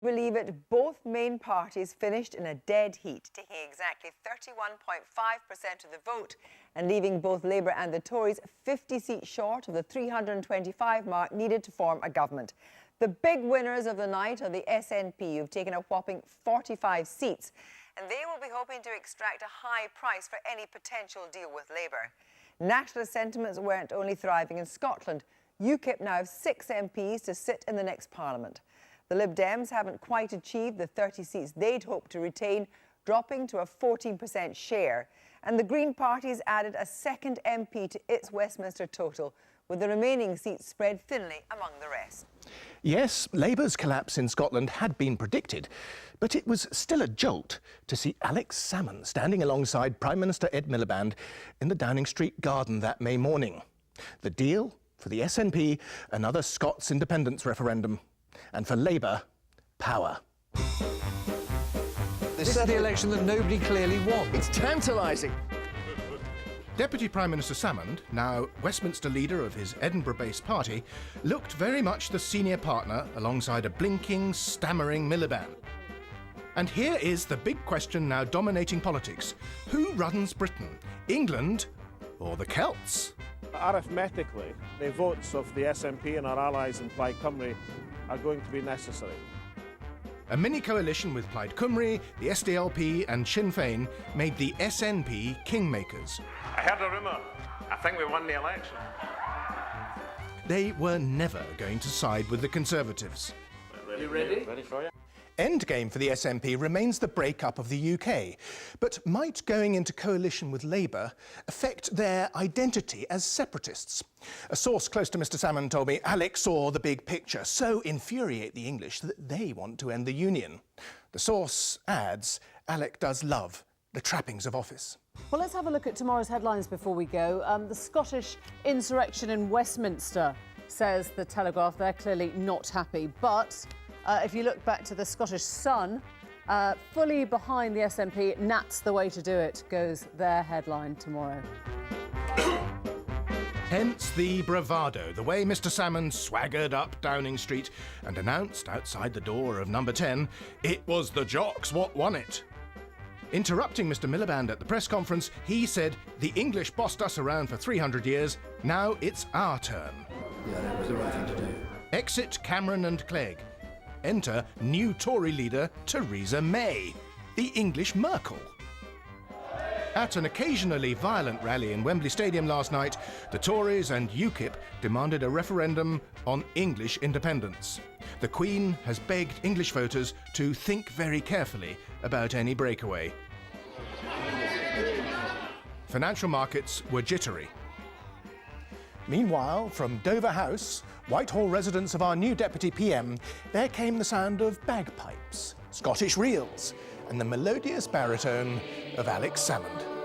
believe it, both main parties finished in a dead heat, taking exactly 31.5% of the vote and leaving both Labour and the Tories 50 seats short of the 325 mark needed to form a government. The big winners of the night are the SNP, who've taken a whopping 45 seats, and they will be hoping to extract a high price for any potential deal with Labour. Nationalist sentiments weren't only thriving in Scotland. UKIP now have 6 MPs to sit in the next Parliament. The Lib Dems haven't quite achieved the 30 seats they'd hoped to retain, dropping to a 14% share. And the Green Party's added a second MP to its Westminster total, with the remaining seats spread thinly among the rest. Yes, Labour's collapse in Scotland had been predicted, but it was still a jolt to see Alex Salmond standing alongside Prime Minister Ed Miliband in the Downing Street garden that May morning. The deal? For the SNP, another Scots independence referendum. And for Labour, power. This is the election that nobody clearly wants. It's tantalising. Deputy Prime Minister Salmond, now Westminster leader of his Edinburgh-based party, looked very much the senior partner alongside a blinking, stammering Miliband. And here is the big question now dominating politics. Who runs Britain? England or the Celts? Arithmetically, the votes of the SNP and our allies in Plaid Cymru are going to be necessary. A mini-coalition with Plaid Cymru, the SDLP and Sinn Féin made the SNP kingmakers. I heard a rumour. I think we won the election. They were never going to side with the Conservatives. You ready? Ready for you. Endgame for the SNP remains the breakup of the UK, but might going into coalition with Labour affect their identity as separatists? A source close to Mr Salmond told me Alex saw the big picture, so infuriate the English that they want to end the union. The source adds, Alec does love the trappings of office. Well, let's have a look at tomorrow's headlines before we go. The Scottish insurrection in Westminster, says the Telegraph. They're clearly not happy, but if you look back to the Scottish Sun, fully behind the SNP, Nat's the way to do it, goes their headline tomorrow. Hence the bravado, the way Mr Salmond swaggered up Downing Street and announced outside the door of number 10, it was the Jocks what won it. Interrupting Mr Miliband at the press conference, he said, the English bossed us around for 300 years, now it's our turn. Yeah, that was the right thing to do. Exit Cameron and Clegg. Enter new Tory leader Theresa May, the English Merkel. At an occasionally violent rally in Wembley Stadium last night, the Tories and UKIP demanded a referendum on English independence. The Queen has begged English voters to think very carefully about any breakaway. Financial markets were jittery. Meanwhile, from Dover House, Whitehall residence of our new Deputy PM, there came the sound of bagpipes, Scottish reels, and the melodious baritone of Alex Salmond.